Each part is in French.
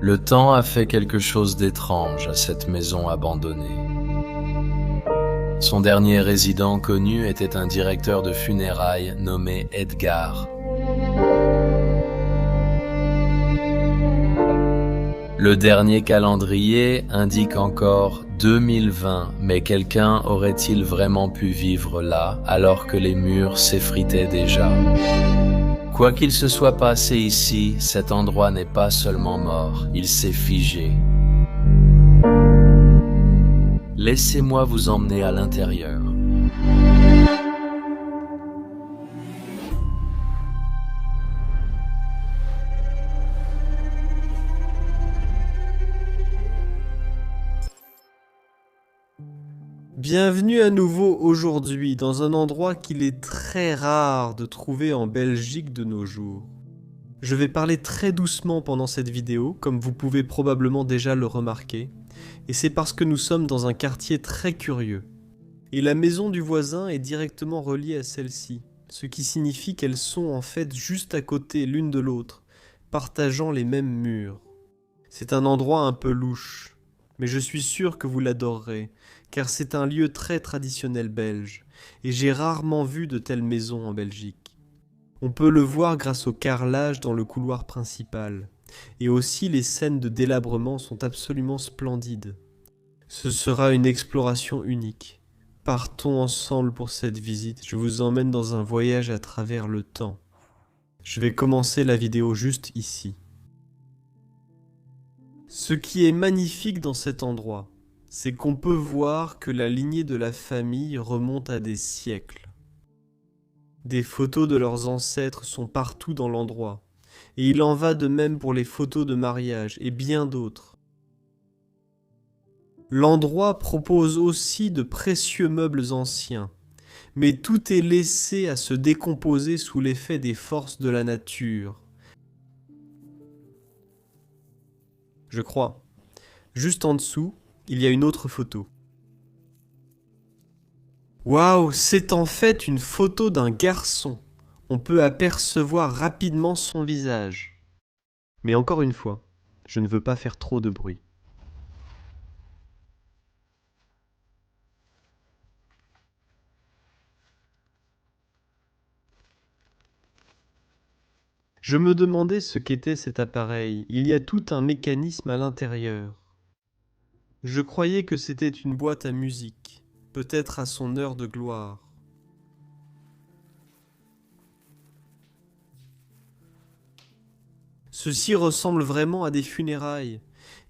Le temps a fait quelque chose d'étrange à cette maison abandonnée. Son dernier résident connu était un directeur de funérailles nommé Edgar. Le dernier calendrier indique encore 2020, mais quelqu'un aurait-il vraiment pu vivre là alors que les murs s'effritaient déjà? Quoi qu'il se soit passé ici, cet endroit n'est pas seulement mort, il s'est figé. Laissez-moi vous emmener à l'intérieur. Bienvenue à nouveau aujourd'hui dans un endroit qu'il est très rare de trouver en Belgique de nos jours. Je vais parler très doucement pendant cette vidéo, comme vous pouvez probablement déjà le remarquer, et c'est parce que nous sommes dans un quartier très curieux. Et la maison du voisin est directement reliée à celle-ci, ce qui signifie qu'elles sont en fait juste à côté l'une de l'autre, partageant les mêmes murs. C'est un endroit un peu louche, mais je suis sûr que vous l'adorerez, car c'est un lieu très traditionnel belge, et j'ai rarement vu de telles maisons en Belgique. On peut le voir grâce au carrelage dans le couloir principal, et aussi les scènes de délabrement sont absolument splendides. Ce sera une exploration unique. Partons ensemble pour cette visite, je vous emmène dans un voyage à travers le temps. Je vais commencer la vidéo juste ici. Ce qui est magnifique dans cet endroit, c'est qu'on peut voir que la lignée de la famille remonte à des siècles. Des photos de leurs ancêtres sont partout dans l'endroit, et il en va de même pour les photos de mariage et bien d'autres. L'endroit propose aussi de précieux meubles anciens, mais tout est laissé à se décomposer sous l'effet des forces de la nature. Je crois. Juste en dessous, il y a une autre photo. Waouh, c'est en fait une photo d'un garçon. On peut apercevoir rapidement son visage. Mais encore une fois, je ne veux pas faire trop de bruit. Je me demandais ce qu'était cet appareil. Il y a tout un mécanisme à l'intérieur. Je croyais que c'était une boîte à musique, peut-être à son heure de gloire. Ceci ressemble vraiment à des funérailles,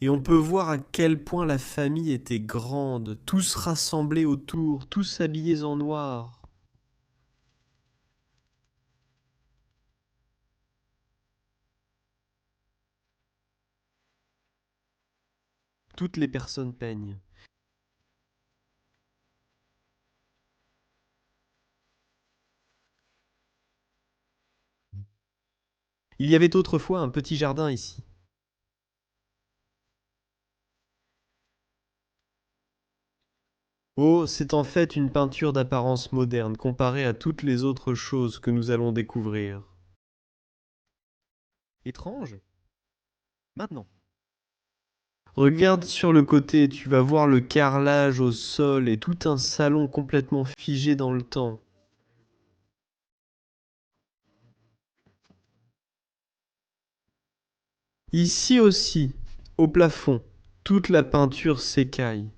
et on peut voir à quel point la famille était grande, tous rassemblés autour, tous habillés en noir. Toutes les personnes peignent. Il y avait autrefois un petit jardin ici. Oh, c'est en fait une peinture d'apparence moderne comparée à toutes les autres choses que nous allons découvrir. Étrange? Maintenant. Regarde sur le côté, tu vas voir le carrelage au sol et tout un salon complètement figé dans le temps. Ici aussi, au plafond, toute la peinture s'écaille.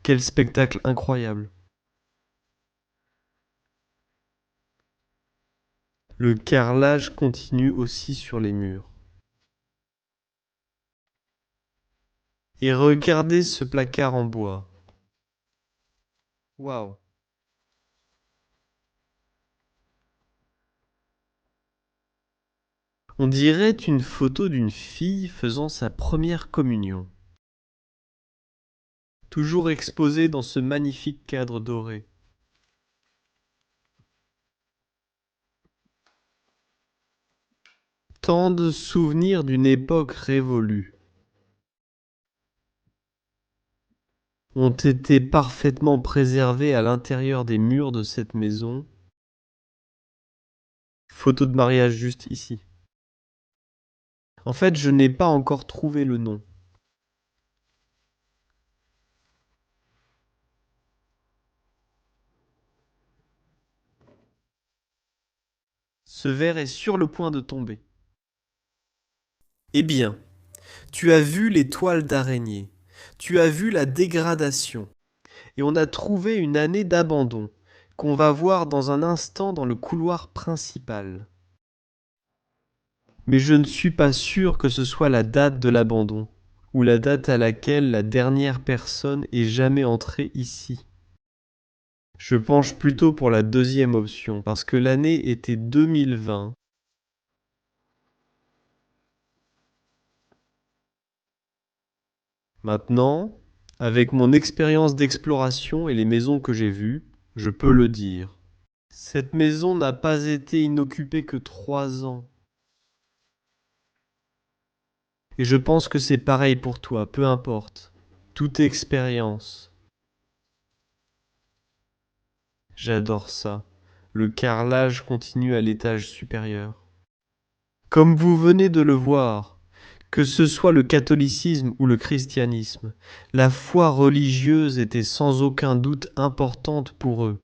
Quel spectacle incroyable. Le carrelage continue aussi sur les murs. Et regardez ce placard en bois. Waouh. On dirait une photo d'une fille faisant sa première communion. Toujours exposée dans ce magnifique cadre doré. Tant de souvenirs d'une époque révolue ont été parfaitement préservés à l'intérieur des murs de cette maison. Photo de mariage juste ici. En fait, je n'ai pas encore trouvé le nom. Ce verre est sur le point de tomber. Eh bien, tu as vu les toiles d'araignée, tu as vu la dégradation, et on a trouvé une année d'abandon, qu'on va voir dans un instant dans le couloir principal. Mais je ne suis pas sûr que ce soit la date de l'abandon, ou la date à laquelle la dernière personne est jamais entrée ici. Je penche plutôt pour la deuxième option, parce que l'année était 2020. Maintenant, avec mon expérience d'exploration et les maisons que j'ai vues, je peux le dire. Cette maison n'a pas été inoccupée que 3 ans. Et je pense que c'est pareil pour toi, peu importe. Toute expérience. J'adore ça. Le carrelage continue à l'étage supérieur. Comme vous venez de le voir, que ce soit le catholicisme ou le christianisme, la foi religieuse était sans aucun doute importante pour eux.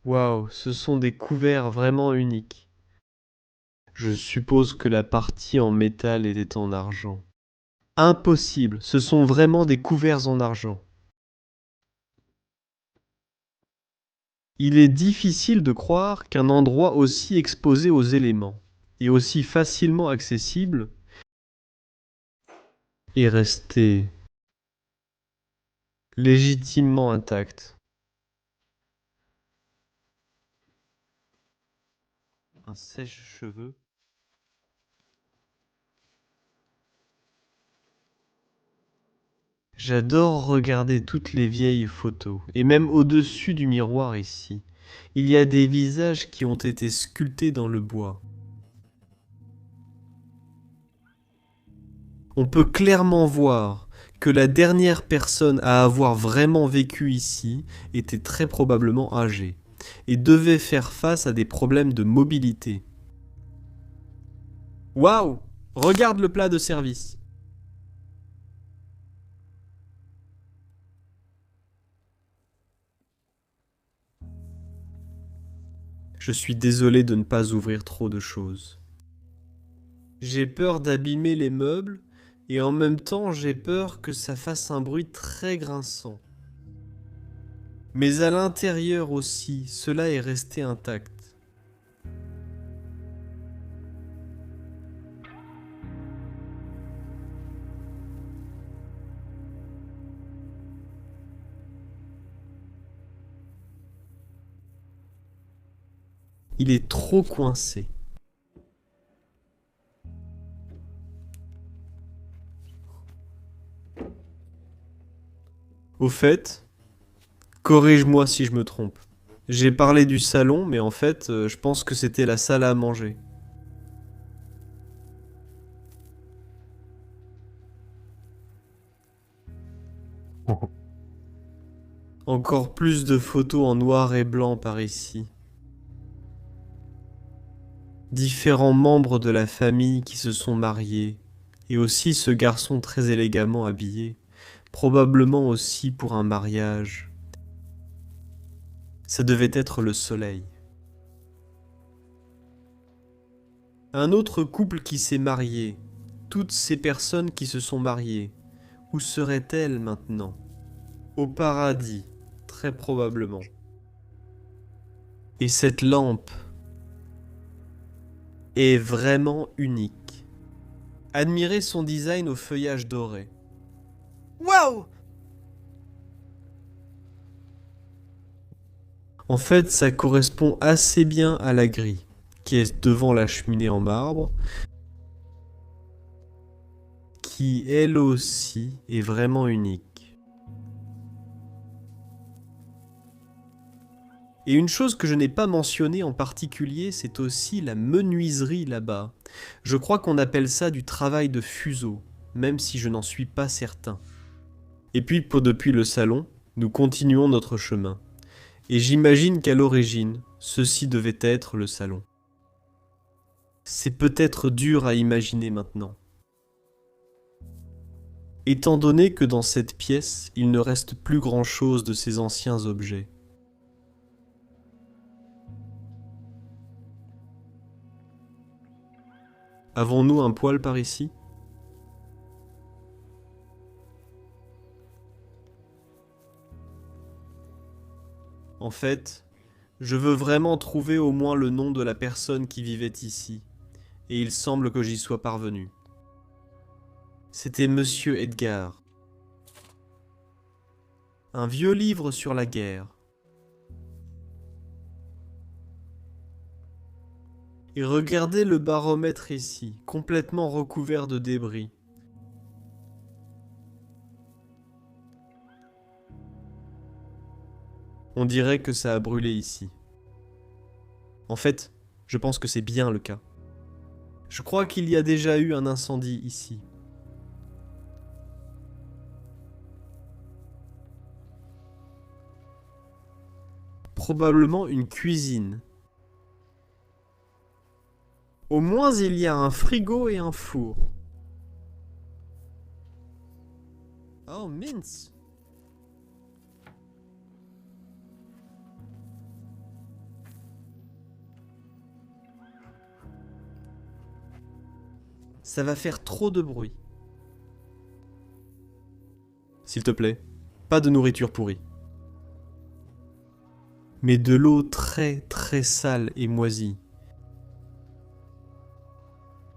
Waouh, ce sont des couverts vraiment uniques. Je suppose que la partie en métal était en argent. Impossible, ce sont vraiment des couverts en argent. Il est difficile de croire qu'un endroit aussi exposé aux éléments et aussi facilement accessible est resté légitimement intact. Un sèche-cheveux. J'adore regarder toutes les vieilles photos, et même au-dessus du miroir ici. Il y a des visages qui ont été sculptés dans le bois. On peut clairement voir que la dernière personne à avoir vraiment vécu ici était très probablement âgée et devait faire face à des problèmes de mobilité. Waouh! Regarde le plat de service. Je suis désolé de ne pas ouvrir trop de choses. J'ai peur d'abîmer les meubles et en même temps j'ai peur que ça fasse un bruit très grinçant. Mais à l'intérieur aussi, cela est resté intact. Il est trop coincé. Au fait, corrige-moi si je me trompe. J'ai parlé du salon, mais en fait, je pense que c'était la salle à manger. Encore plus de photos en noir et blanc par ici. Différents membres de la famille qui se sont mariés, et aussi ce garçon très élégamment habillé, probablement aussi pour un mariage. Ça devait être le soleil. Un autre couple qui s'est marié, toutes ces personnes qui se sont mariées, où seraient-elles maintenant? Au paradis, très probablement. Et cette lampe est vraiment unique. Admirez son design au feuillage doré. Waouh! En fait, ça correspond assez bien à la grille, qui est devant la cheminée en marbre, qui elle aussi est vraiment unique. Et une chose que je n'ai pas mentionnée en particulier, c'est aussi la menuiserie là-bas. Je crois qu'on appelle ça du travail de fuseau, même si je n'en suis pas certain. Et puis depuis le salon, nous continuons notre chemin. Et j'imagine qu'à l'origine, Ceci devait être le salon. C'est peut-être dur à imaginer maintenant. Étant donné que dans cette pièce, il ne reste plus grand-chose de ces anciens objets. Avons-nous un poêle par ici? En fait, je veux vraiment trouver au moins le nom de la personne qui vivait ici, et il semble que j'y sois parvenu. C'était Monsieur Edgar. Un vieux livre sur la guerre. Et regardez le baromètre ici, complètement recouvert de débris. On dirait que ça a brûlé ici. En fait, je pense que c'est bien le cas. Je crois qu'il y a déjà eu un incendie ici. Probablement une cuisine. Au moins il y a un frigo et un four. Oh mince! Ça va faire trop de bruit. S'il te plaît, pas de nourriture pourrie. Mais de l'eau très très sale et moisie.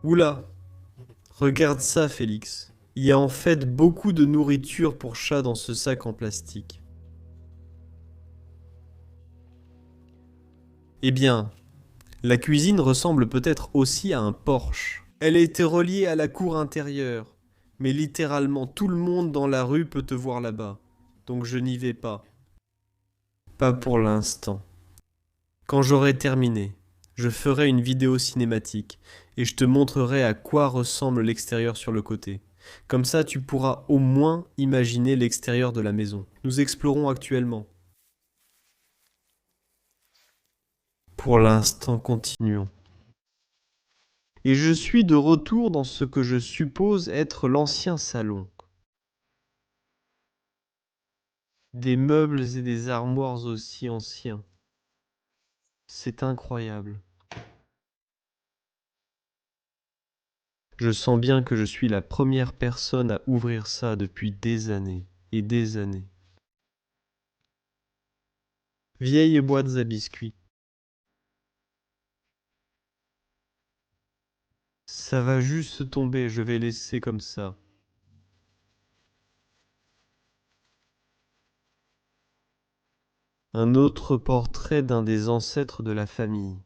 Oula! Regarde ça, Félix. Il y a en fait beaucoup de nourriture pour chat dans ce sac en plastique. Eh bien, la cuisine ressemble peut-être aussi à un porche. Elle a été reliée à la cour intérieure, mais littéralement tout le monde dans la rue peut te voir là-bas. Donc je n'y vais pas. Pas pour l'instant. Quand j'aurai terminé, je ferai une vidéo cinématique et je te montrerai à quoi ressemble l'extérieur sur le côté. Comme ça, tu pourras au moins imaginer l'extérieur de la maison. Nous explorons actuellement. Pour l'instant, continuons. Et je suis de retour dans ce que je suppose être l'ancien salon. Des meubles et des armoires aussi anciens. C'est incroyable. Je sens bien que je suis la première personne à ouvrir ça depuis des années et des années. Vieilles boîtes à biscuits. Ça va juste tomber, je vais laisser comme ça. Un autre portrait d'un des ancêtres de la famille.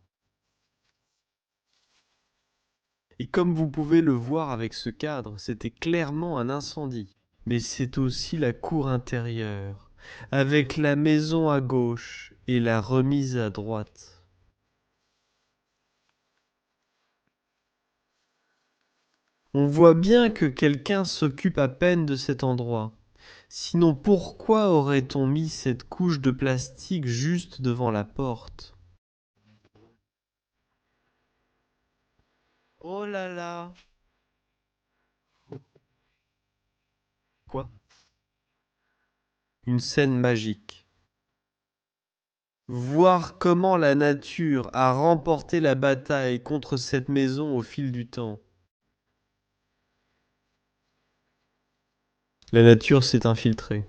Et comme vous pouvez le voir avec ce cadre, c'était clairement un incendie. Mais c'est aussi la cour intérieure, avec la maison à gauche et la remise à droite. On voit bien que quelqu'un s'occupe à peine de cet endroit. Sinon pourquoi aurait-on mis cette couche de plastique juste devant la porte? Oh là là! Quoi? Une scène magique. Voir comment la nature a remporté la bataille contre cette maison au fil du temps. La nature s'est infiltrée.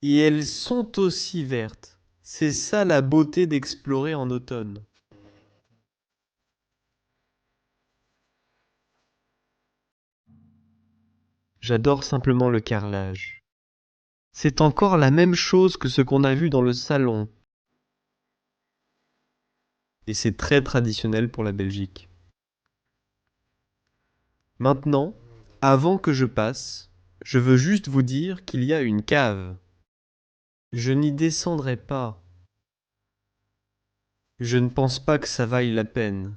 Et elles sont aussi vertes. C'est ça la beauté d'explorer en automne. J'adore simplement le carrelage. C'est encore la même chose que ce qu'on a vu dans le salon. Et c'est très traditionnel pour la Belgique. Maintenant, avant que je passe, je veux juste vous dire qu'il y a une cave. Je n'y descendrai pas. Je ne pense pas que ça vaille la peine.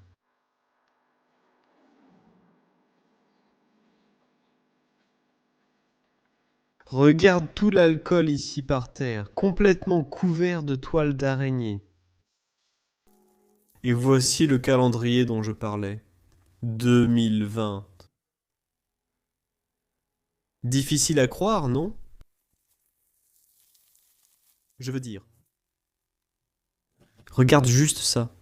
Regarde tout l'alcool ici par terre, complètement couvert de toiles d'araignée. Et voici le calendrier dont je parlais. 2020. Difficile à croire, non? Je veux dire. Regarde juste ça.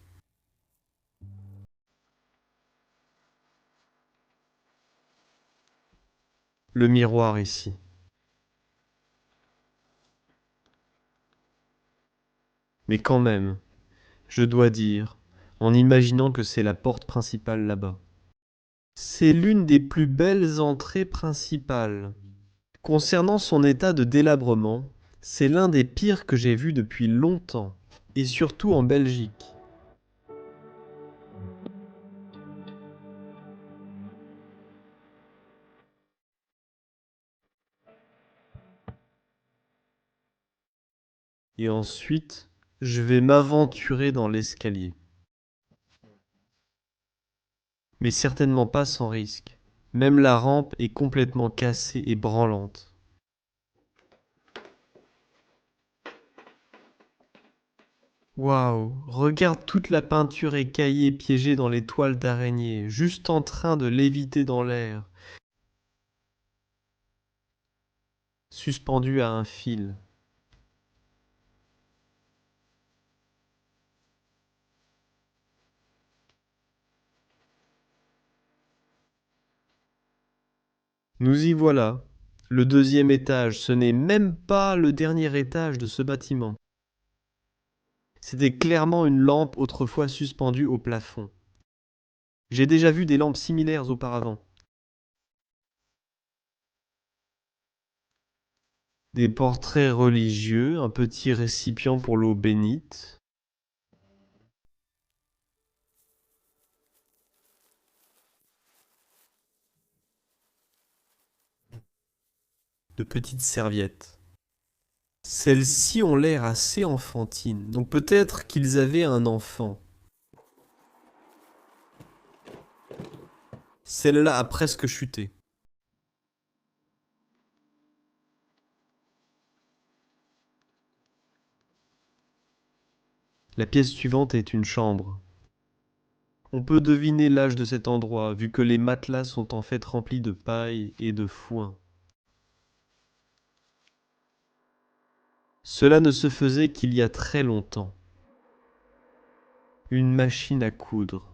Le miroir ici. Mais quand même, je dois dire, en imaginant que c'est la porte principale là-bas. C'est l'une des plus belles entrées principales. Concernant son état de délabrement, c'est l'un des pires que j'ai vus depuis longtemps, et surtout en Belgique. Et ensuite, je vais m'aventurer dans l'escalier. Mais certainement pas sans risque. Même la rampe est complètement cassée et branlante. Waouh, regarde toute la peinture écaillée piégée dans les toiles d'araignée, juste en train de léviter dans l'air, suspendue à un fil. Nous y voilà. Le deuxième étage, ce n'est même pas le dernier étage de ce bâtiment. C'était clairement une lampe autrefois suspendue au plafond. J'ai déjà vu des lampes similaires auparavant. Des portraits religieux, un petit récipient pour l'eau bénite. De petites serviettes. Celles-ci ont l'air assez enfantines, donc peut-être qu'ils avaient un enfant. Celle-là a presque chuté. La pièce suivante est une chambre. On peut deviner l'âge de cet endroit, vu que les matelas sont en fait remplis de paille et de foin. Cela ne se faisait qu'il y a très longtemps. Une machine à coudre.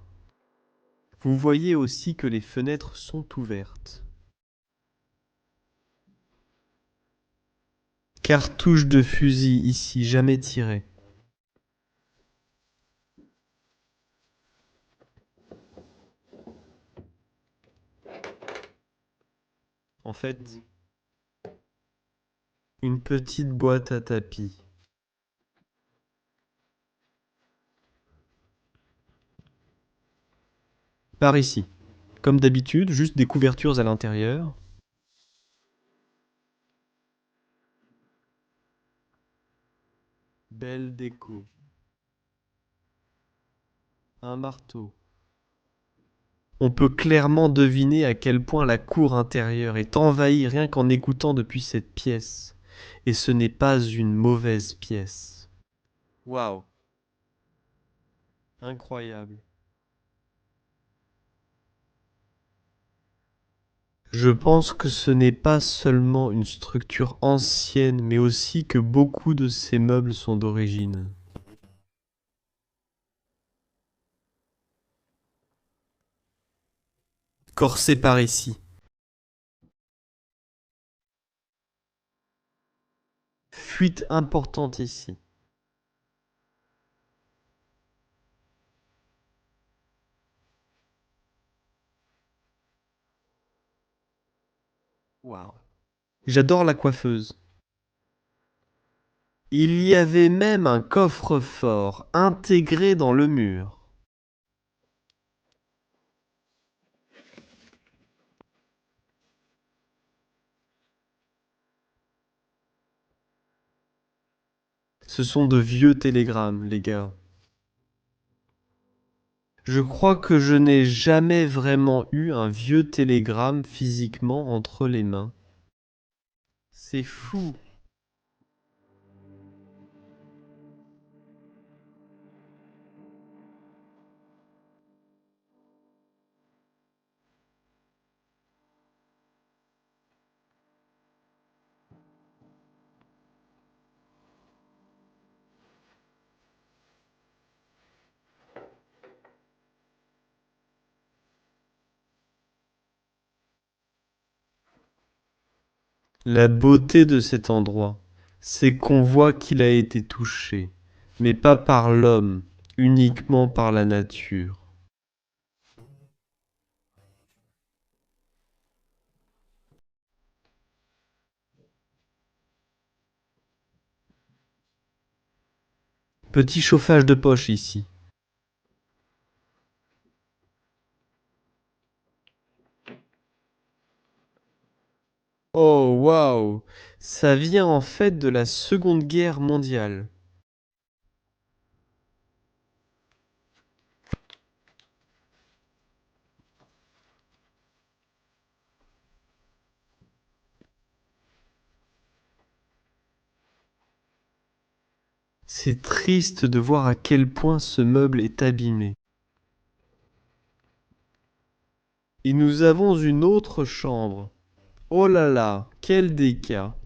Vous voyez aussi que les fenêtres sont ouvertes. Cartouche de fusil ici, jamais tirée. En fait, une petite boîte à tapis. Par ici. Comme d'habitude, juste des couvertures à l'intérieur. Belle déco. Un marteau. On peut clairement deviner à quel point la cour intérieure est envahie rien qu'en écoutant depuis cette pièce. Et ce n'est pas une mauvaise pièce. Waouh. Incroyable. Je pense que ce n'est pas seulement une structure ancienne, mais aussi que beaucoup de ces meubles sont d'origine. Corsé par ici. Fuite importante ici. Waouh. J'adore la coiffeuse. Il y avait même un coffre-fort intégré dans le mur. Ce sont de vieux télégrammes, les gars. Je crois que je n'ai jamais vraiment eu un vieux télégramme physiquement entre les mains. C'est fou. La beauté de cet endroit, c'est qu'on voit qu'il a été touché, mais pas par l'homme, uniquement par la nature. Petit chauffage de poche ici. Oh waouh! Ça vient en fait de la Seconde Guerre mondiale. C'est triste de voir à quel point ce meuble est abîmé. Et nous avons une autre chambre. Oh là là, quel dégât!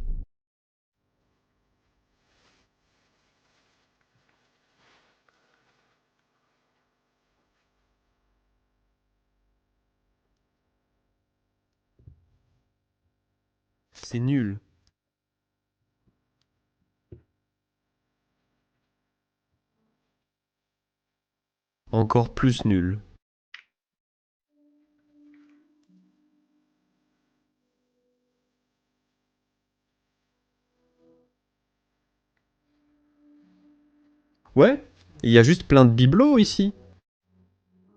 C'est nul. Encore plus nul. Ouais, il y a juste plein de bibelots ici.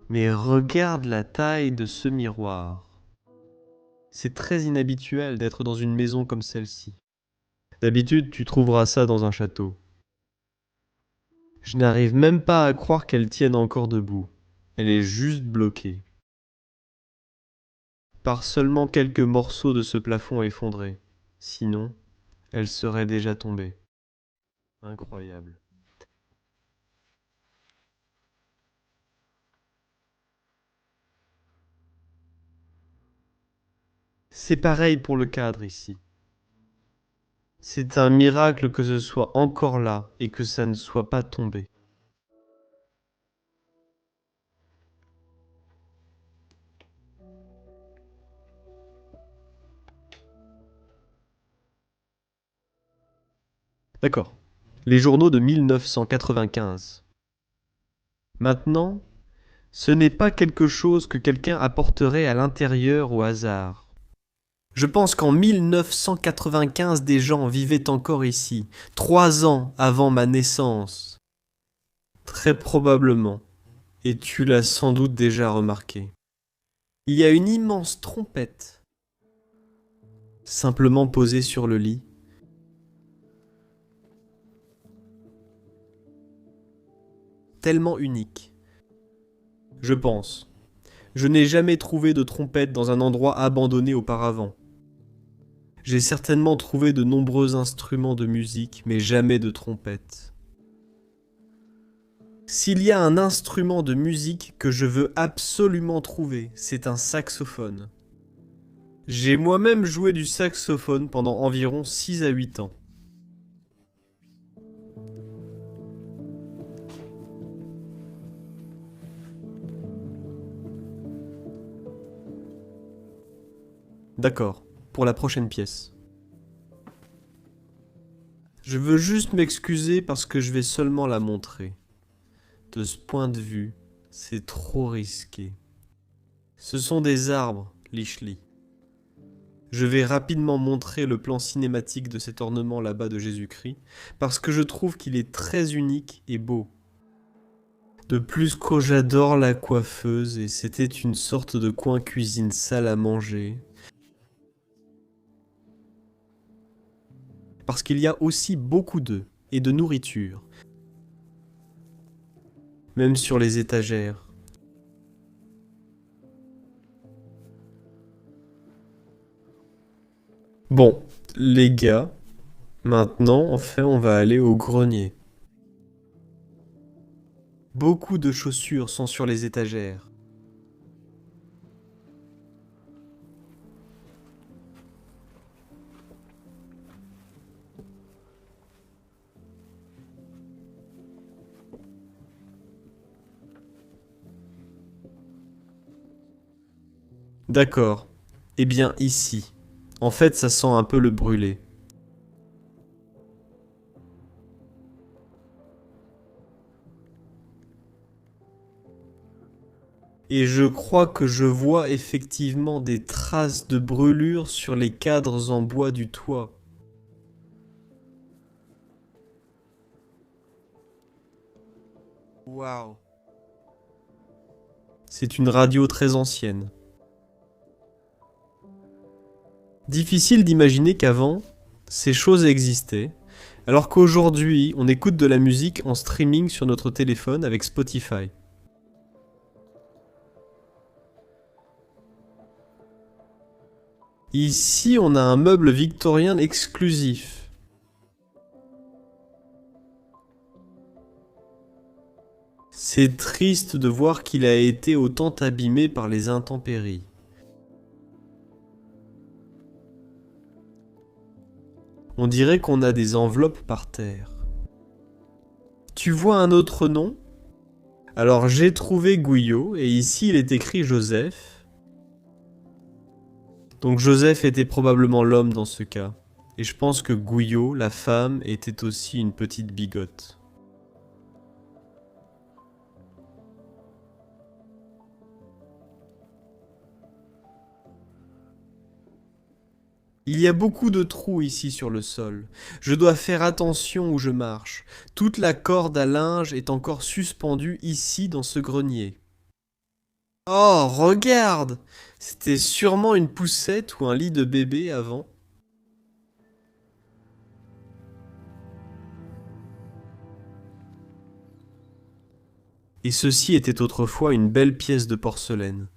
Mais regarde la taille de ce miroir. C'est très inhabituel d'être dans une maison comme celle-ci. D'habitude, tu trouveras ça dans un château. Je n'arrive même pas à croire qu'elle tienne encore debout. Elle est juste bloquée. Par seulement quelques morceaux de ce plafond effondré. Sinon, elle serait déjà tombée. Incroyable. C'est pareil pour le cadre ici. C'est un miracle que ce soit encore là et que ça ne soit pas tombé. D'accord. Les journaux de 1995. Maintenant, ce n'est pas quelque chose que quelqu'un apporterait à l'intérieur au hasard. Je pense qu'en 1995, des gens vivaient encore ici, 3 ans avant ma naissance. Très probablement, et tu l'as sans doute déjà remarqué. Il y a une immense trompette, simplement posée sur le lit. Tellement unique. Je pense. Je n'ai jamais trouvé de trompette dans un endroit abandonné auparavant. J'ai certainement trouvé de nombreux instruments de musique, mais jamais de trompette. S'il y a un instrument de musique que je veux absolument trouver, c'est un saxophone. J'ai moi-même joué du saxophone pendant environ 6 à 8 ans. D'accord, pour la prochaine pièce. Je veux juste m'excuser parce que je vais seulement la montrer. De ce point de vue, c'est trop risqué. Ce sont des arbres, Lichli. Je vais rapidement montrer le plan cinématique de cet ornement là-bas de Jésus-Christ, parce que je trouve qu'il est très unique et beau. De plus que j'adore la coiffeuse et c'était une sorte de coin cuisine salle à manger. Parce qu'il y a aussi beaucoup d'œufs et de nourriture. Même sur les étagères. Bon, Les gars, maintenant, enfin, on va aller au grenier. Beaucoup de chaussures sont sur les étagères. D'accord. Eh bien, ici. En fait, ça sent un peu le brûlé. Et je crois que je vois effectivement des traces de brûlure sur les cadres en bois du toit. Waouh. C'est une radio très ancienne. Difficile d'imaginer qu'avant, ces choses existaient, alors qu'aujourd'hui, on écoute de la musique en streaming sur notre téléphone avec Spotify. Ici, on a un meuble victorien exclusif. C'est triste de voir qu'il a été autant abîmé par les intempéries. On dirait qu'on a des enveloppes par terre. Tu vois un autre nom? Alors j'ai trouvé Guyot, et ici il est écrit Joseph. Donc Joseph était probablement l'homme dans ce cas. Et je pense que Guyot, la femme, était aussi une petite bigote. Il y a beaucoup de trous ici sur le sol. Je dois faire attention où je marche. Toute la corde à linge est encore suspendue ici dans ce grenier. Oh, regarde! C'était sûrement une poussette ou un lit de bébé avant. Et ceci était autrefois une belle pièce de porcelaine.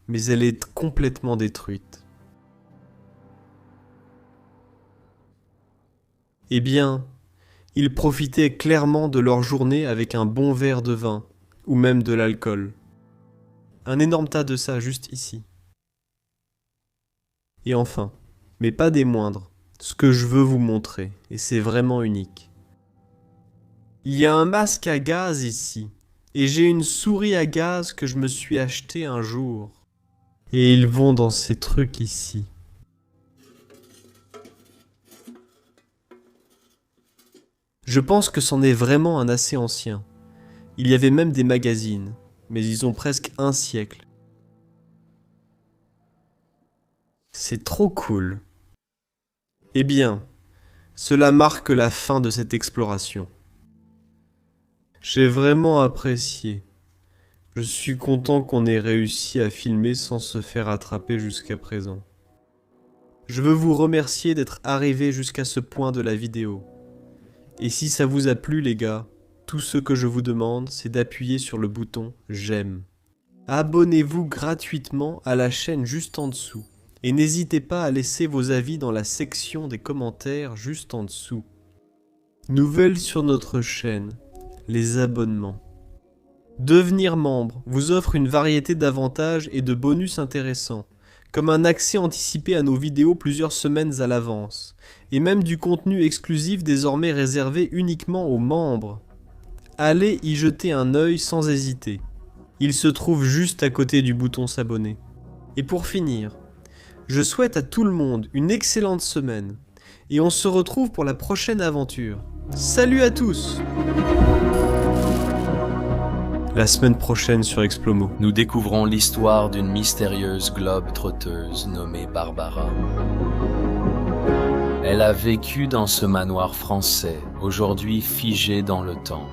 Mais elle est complètement détruite. Eh bien, ils profitaient clairement de leur journée avec un bon verre de vin, ou même de l'alcool. Un énorme tas de ça juste ici. Et enfin, mais pas des moindres, ce que je veux vous montrer, et c'est vraiment unique. Il y a un masque à gaz ici, et j'ai une souris à gaz que je me suis acheté un jour. Et ils vont dans ces trucs ici. Je pense que c'en est vraiment un assez ancien. Il y avait même des magazines, mais ils ont presque un siècle. C'est trop cool. Eh bien, cela marque la fin de cette exploration. J'ai vraiment apprécié. Je suis content qu'on ait réussi à filmer sans se faire attraper jusqu'à présent. Je veux vous remercier d'être arrivé jusqu'à ce point de la vidéo. Et si ça vous a plu les gars, tout ce que je vous demande, c'est d'appuyer sur le bouton j'aime. Abonnez-vous gratuitement à la chaîne juste en dessous. Et n'hésitez pas à laisser vos avis dans la section des commentaires juste en dessous. Nouvelle sur notre chaîne, les abonnements. Devenir membre vous offre une variété d'avantages et de bonus intéressants, comme un accès anticipé à nos vidéos plusieurs semaines à l'avance, et même du contenu exclusif désormais réservé uniquement aux membres. Allez y jeter un œil sans hésiter. Il se trouve juste à côté du bouton s'abonner. Et pour finir, je souhaite à tout le monde une excellente semaine, et on se retrouve pour la prochaine aventure. Salut à tous! La semaine prochaine sur Explomo. Nous découvrons l'histoire d'une mystérieuse globe-trotteuse nommée Barbara. Elle a vécu dans ce manoir français, aujourd'hui figé dans le temps.